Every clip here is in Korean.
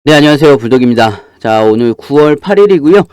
네, 안녕하세요. 불독입니다. 자, 오늘 9월 8일이고요.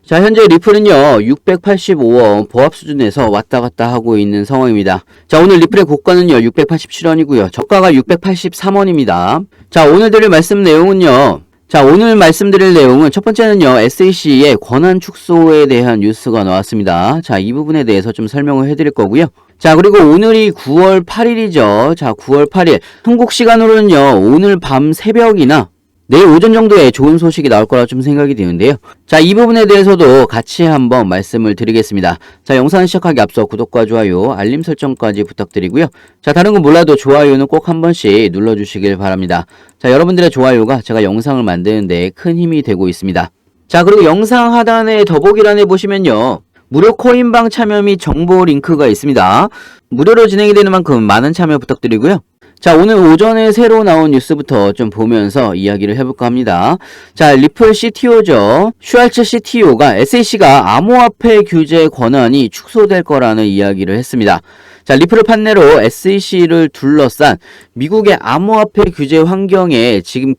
자, 현재 리플은요, 685원 보합 수준에서 왔다 갔다 하고 있는 상황입니다. 자, 오늘 리플의 고가는요, 687원이고요. 저가가 683원입니다. 자, 오늘 드릴 말씀 내용은요, 오늘 말씀드릴 내용은 첫 번째는요, SEC의 권한 축소에 대한 뉴스가 나왔습니다. 자, 이 부분에 대해서 좀 설명을 해드릴 거고요. 자, 그리고 오늘이 9월 8일이죠. 자, 9월 8일. 한국 시간으로는요, 오늘 밤 새벽이나 내일 오전 정도에 좋은 소식이 나올 거라 좀 생각이 드는데요. 자, 이 부분에 대해서도 같이 한번 말씀을 드리겠습니다. 자, 영상 시작하기 앞서 구독과 좋아요, 알림 설정까지 부탁드리고요. 자, 다른 건 몰라도 좋아요는 꼭 한 번씩 눌러주시길 바랍니다. 자, 여러분들의 좋아요가 제가 영상을 만드는데 큰 힘이 되고 있습니다. 자, 그리고 영상 하단에 더보기란에 보시면요, 무료 코인방 참여 및 정보 링크가 있습니다. 무료로 진행이 되는 만큼 많은 참여 부탁드리고요. 자, 오늘 오전에 새로 나온 뉴스부터 좀 보면서 이야기를 해볼까 합니다. 자, 리플 CTO죠. 슈왈츠 CTO가 SEC가 암호화폐 규제 권한이 축소될 거라는 이야기를 했습니다. 자, 리플을 판례로 SEC를 둘러싼 미국의 암호화폐 규제 환경에 지금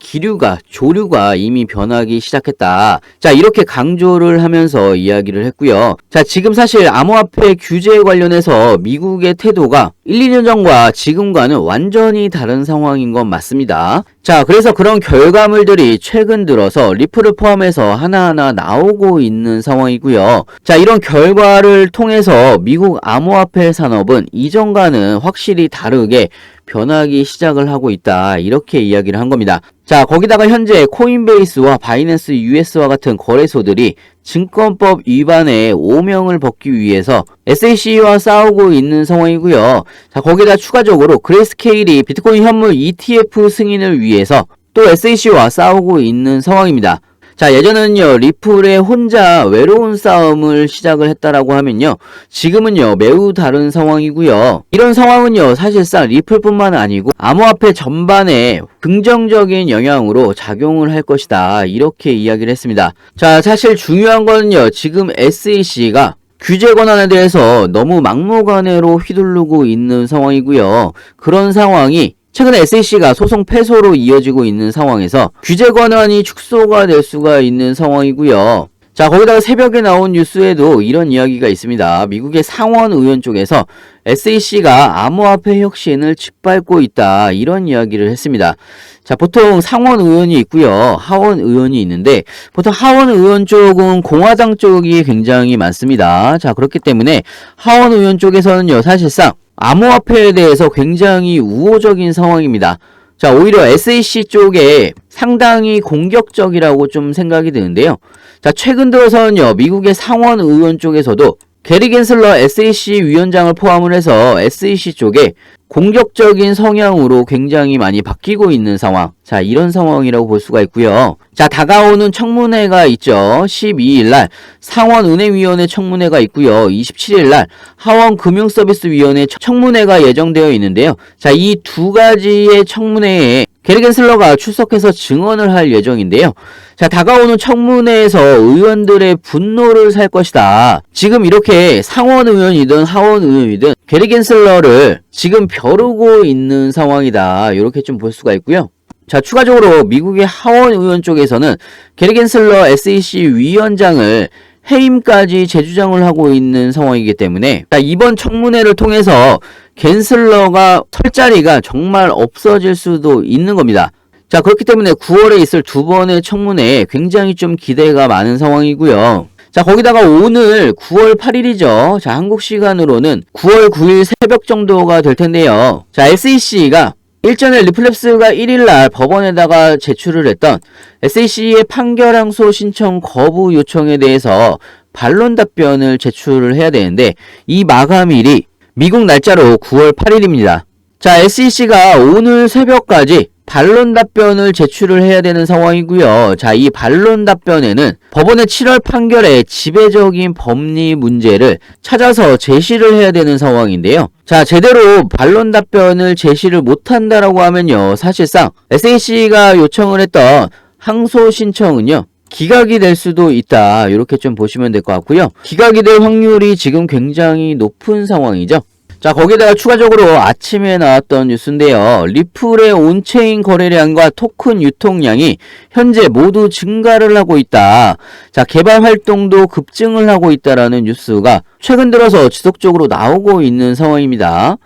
조류가 이미 변하기 시작했다. 자, 이렇게 강조를 하면서 이야기를 했고요. 자, 지금 사실 암호화폐 규제에 관련해서 미국의 태도가 1, 2년 전과 지금과는 완전히 다른 상황인 건 맞습니다. 자, 그래서 그런 결과물들이 최근 들어서 리플을 포함해서 하나하나 나오고 있는 상황이고요. 자, 이런 결과를 통해서 미국 암호화폐 산업은 이전과는 확실히 다르게 변하기 시작을 하고 있다. 이렇게 이야기를 한 겁니다. 자, 거기다가 현재 코인베이스와 바이낸스 US와 같은 거래소들이 증권법 위반에 오명을 벗기 위해서 SEC와 싸우고 있는 상황이고요. 자, 거기다 추가적으로 그레이스케일이 비트코인 현물 ETF 승인을 위해서 또 SEC와 싸우고 있는 상황입니다. 자, 예전에는요, 리플의 혼자 외로운 싸움을 시작을 했다라고 하면요, 지금은요, 매우 다른 상황이고요. 이런 상황은요, 사실상 리플뿐만 아니고 암호화폐 전반에 긍정적인 영향으로 작용을 할 것이다. 이렇게 이야기를 했습니다. 자, 사실 중요한 거는요, 지금 SEC가 규제 권한에 대해서 너무 막무가내로 휘두르고 있는 상황이고요. 그런 상황이 최근에 SEC가 소송 패소로 이어지고 있는 상황에서 규제 권한이 축소가 될 수가 있는 상황이고요. 자, 거기다가 새벽에 나온 뉴스에도 이런 이야기가 있습니다. 미국의 상원 의원 쪽에서 SEC가 암호화폐 혁신을 짓밟고 있다. 이런 이야기를 했습니다. 자, 보통 상원 의원이 있고요. 하원 의원이 있는데 보통 하원 의원 쪽은 공화당 쪽이 굉장히 많습니다. 자, 그렇기 때문에 하원 의원 쪽에서는요, 사실상 암호화폐에 대해서 굉장히 우호적인 상황입니다. 자, 오히려 SEC 쪽에 상당히 공격적이라고 좀 생각이 드는데요. 자, 최근 들어서는요, 미국의 상원 의원 쪽에서도 게리 겐슬러 SEC 위원장을 포함을 해서 SEC 쪽에 공격적인 성향으로 굉장히 많이 바뀌고 있는 상황. 자, 이런 상황이라고 볼 수가 있고요. 자, 다가오는 청문회가 있죠. 12일날 상원은행위원회 청문회가 있고요. 27일날 하원금융서비스위원회 청문회가 예정되어 있는데요. 자, 이 두 가지의 청문회에 게리 겐슬러가 출석해서 증언을 할 예정인데요. 자, 다가오는 청문회에서 의원들의 분노를 살 것이다. 지금 이렇게 상원 의원이든 하원 의원이든 게리 겐슬러를 지금 벼르고 있는 상황이다. 이렇게 좀 볼 수가 있고요. 자, 추가적으로 미국의 하원 의원 쪽에서는 게리 겐슬러 SEC 위원장을 해임까지 재주장을 하고 있는 상황이기 때문에 자, 이번 청문회를 통해서 겐슬러가 설 자리가 정말 없어질 수도 있는 겁니다. 자, 그렇기 때문에 9월에 있을 두 번의 청문회에 굉장히 좀 기대가 많은 상황이고요. 자, 거기다가 오늘 9월 8일이죠. 자, 한국 시간으로는 9월 9일 새벽 정도가 될 텐데요. 자, SEC가 일전에 리플랩스가 1일날 법원에다가 제출을 했던 SEC의 판결 항소 신청 거부 요청에 대해서 반론 답변을 제출을 해야 되는데 이 마감일이 미국 날짜로 9월 8일입니다. 자, SEC가 오늘 새벽까지 반론 답변을 제출을 해야 되는 상황이고요. 자, 이 반론 답변에는 법원의 7월 판결의 지배적인 법리 문제를 찾아서 제시를 해야 되는 상황인데요. 자, 제대로 반론 답변을 제시를 못한다라고 하면요, 사실상 SEC가 요청을 했던 항소 신청은요, 기각이 될 수도 있다. 이렇게 좀 보시면 될 것 같고요. 기각이 될 확률이 지금 굉장히 높은 상황이죠. 자, 거기다가 추가적으로 아침에 나왔던 뉴스인데요. 리플의 온체인 거래량과 토큰 유통량이 현재 모두 증가를 하고 있다. 자, 개발 활동도 급증을 하고 있다라는 뉴스가 최근 들어서 지속적으로 나오고 있는 상황입니다.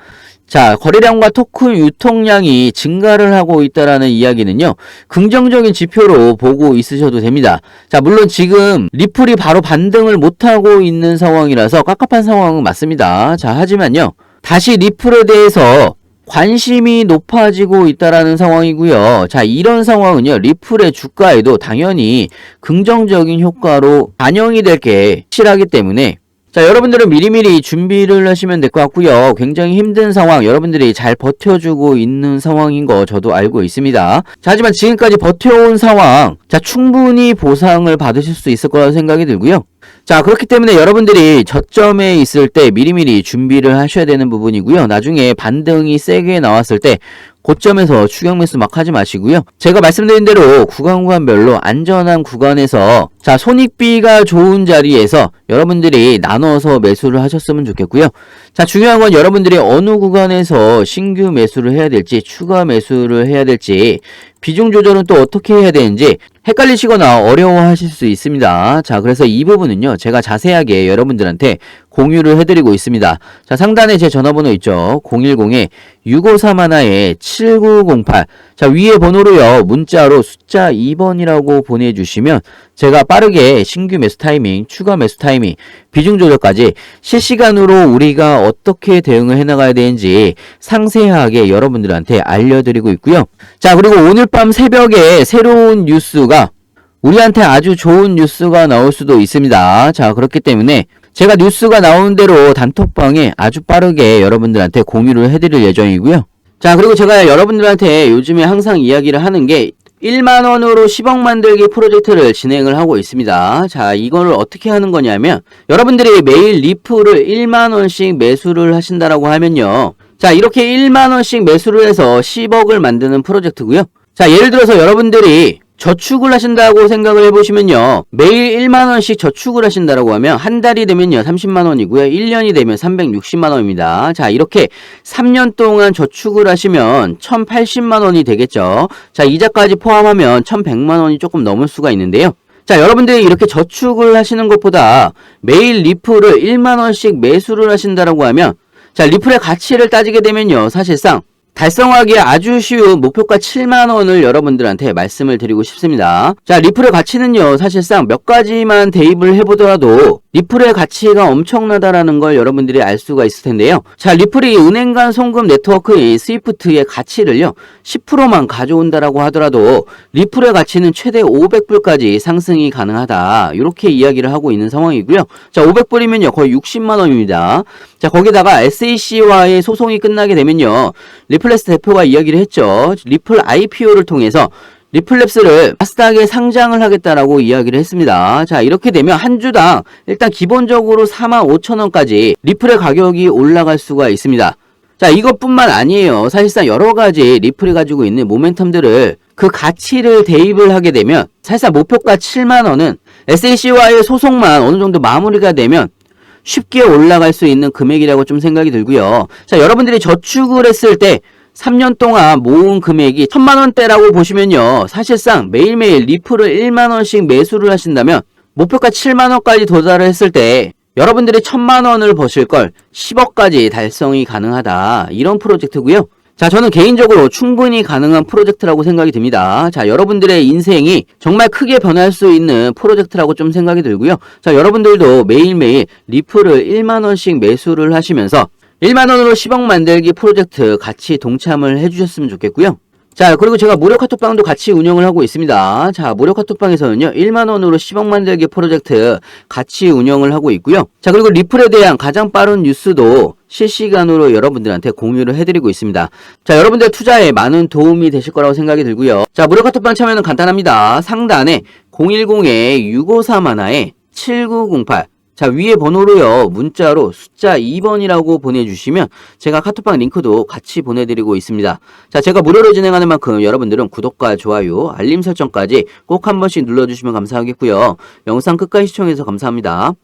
자, 거래량과 토큰 유통량이 증가를 하고 있다라는 이야기는요, 긍정적인 지표로 보고 있으셔도 됩니다. 자, 물론 지금 리플이 바로 반등을 못하고 있는 상황이라서 깝깝한 상황은 맞습니다. 자, 하지만요, 다시 리플에 대해서 관심이 높아지고 있다라는 상황이고요. 자, 이런 상황은요, 리플의 주가에도 당연히 긍정적인 효과로 반영이 될 게 확실하기 때문에 자, 여러분들은 미리미리 준비를 하시면 될 것 같고요. 굉장히 힘든 상황, 여러분들이 잘 버텨주고 있는 상황인 거 저도 알고 있습니다. 자, 하지만 지금까지 버텨온 상황, 자, 충분히 보상을 받으실 수 있을 거라고 생각이 들고요. 자, 그렇기 때문에 여러분들이 저점에 있을 때 미리미리 준비를 하셔야 되는 부분이고요. 나중에 반등이 세게 나왔을 때 고점에서 추격 매수 막 하지 마시고요. 제가 말씀드린 대로 구간별로 안전한 구간에서 자, 손익비가 좋은 자리에서 여러분들이 나눠서 매수를 하셨으면 좋겠고요. 자, 중요한 건 여러분들이 어느 구간에서 신규 매수를 해야 될지 추가 매수를 해야 될지 비중 조절은 또 어떻게 해야 되는지 헷갈리시거나 어려워하실 수 있습니다. 자, 그래서 이 부분은요, 제가 자세하게 여러분들한테 공유를 해드리고 있습니다. 자, 상단에 제 전화번호 있죠. 010-6531-7908. 자, 위에 번호로요, 문자로 숫자 2번이라고 보내주시면 제가 빠르게 신규 매수 타이밍, 추가 매수 타이밍, 비중 조절까지 실시간으로 우리가 어떻게 대응을 해나가야 되는지 상세하게 여러분들한테 알려드리고 있고요. 자, 그리고 오늘 밤 새벽에 새로운 뉴스가 우리한테 아주 좋은 뉴스가 나올 수도 있습니다. 자, 그렇기 때문에 제가 뉴스가 나오는 대로 단톡방에 아주 빠르게 여러분들한테 공유를 해드릴 예정이고요. 자, 그리고 제가 여러분들한테 요즘에 항상 이야기를 하는 게 1만원으로 10억 만들기 프로젝트를 진행을 하고 있습니다. 자, 이거를 어떻게 하는 거냐면 여러분들이 매일 리플을 1만원씩 매수를 하신다라고 하면요, 자, 이렇게 1만원씩 매수를 해서 10억을 만드는 프로젝트고요. 자, 예를 들어서 여러분들이 저축을 하신다고 생각을 해보시면요, 매일 1만원씩 저축을 하신다라고 하면 한 달이 되면요 30만원이고요 1년이 되면 360만원입니다. 자, 이렇게 3년 동안 저축을 하시면 1080만원이 되겠죠. 자, 이자까지 포함하면 1100만원이 조금 넘을 수가 있는데요, 자, 여러분들이 이렇게 저축을 하시는 것보다 매일 리플을 1만원씩 매수를 하신다라고 하면, 자, 리플의 가치를 따지게 되면요, 사실상 달성하기에 아주 쉬운 목표가 7만원을 여러분들한테 말씀을 드리고 싶습니다. 자, 리플의 가치는요, 사실상 몇 가지만 대입을 해보더라도 리플의 가치가 엄청나다라는 걸 여러분들이 알 수가 있을 텐데요. 자, 리플이 은행 간 송금 네트워크인 스위프트의 가치를요 10%만 가져온다라고 하더라도 리플의 가치는 최대 500불까지 상승이 가능하다, 이렇게 이야기를 하고 있는 상황이고요. 자, 500불이면요 거의 60만원입니다. 자, 거기다가 SEC와의 소송이 끝나게 되면요, 리플랩스 대표가 이야기를 했죠. 리플 IPO를 통해서 리플랩스를 나스닥에 상장을 하겠다라고 이야기를 했습니다. 자, 이렇게 되면 한 주당 일단 기본적으로 45,000원까지 리플의 가격이 올라갈 수가 있습니다. 자, 이것뿐만 아니에요. 사실상 여러가지 리플이 가지고 있는 모멘텀들을 그 가치를 대입을 하게 되면 사실상 목표가 7만원은 SEC와의 소송만 어느 정도 마무리가 되면 쉽게 올라갈 수 있는 금액이라고 좀 생각이 들고요. 자, 여러분들이 저축을 했을 때 3년 동안 모은 금액이 1000만원대라고 보시면요, 사실상 매일매일 리플을 1만원씩 매수를 하신다면 목표가 7만원까지 도달을 했을 때 여러분들이 1000만원을 버실 걸 10억까지 달성이 가능하다, 이런 프로젝트고요. 자, 저는 개인적으로 충분히 가능한 프로젝트라고 생각이 듭니다. 자, 여러분들의 인생이 정말 크게 변할 수 있는 프로젝트라고 좀 생각이 들고요. 자, 여러분들도 매일매일 리플을 1만원씩 매수를 하시면서 1만원으로 10억 만들기 프로젝트 같이 동참을 해주셨으면 좋겠고요. 자, 그리고 제가 무료 카톡방도 같이 운영을 하고 있습니다. 자, 무료 카톡방에서는요 1만원으로 10억 만들기 프로젝트 같이 운영을 하고 있고요. 자, 그리고 리플에 대한 가장 빠른 뉴스도 실시간으로 여러분들한테 공유를 해드리고 있습니다. 자, 여러분들 투자에 많은 도움이 되실 거라고 생각이 들고요. 자, 무료 카톡방 참여는 간단합니다. 상단에 010-6531-7908, 자, 위에 번호로요 문자로 숫자 2번이라고 보내주시면 제가 카톡방 링크도 같이 보내드리고 있습니다. 자, 제가 무료로 진행하는 만큼 여러분들은 구독과 좋아요, 알림 설정까지 꼭 한 번씩 눌러주시면 감사하겠고요. 영상 끝까지 시청해주셔서 감사합니다.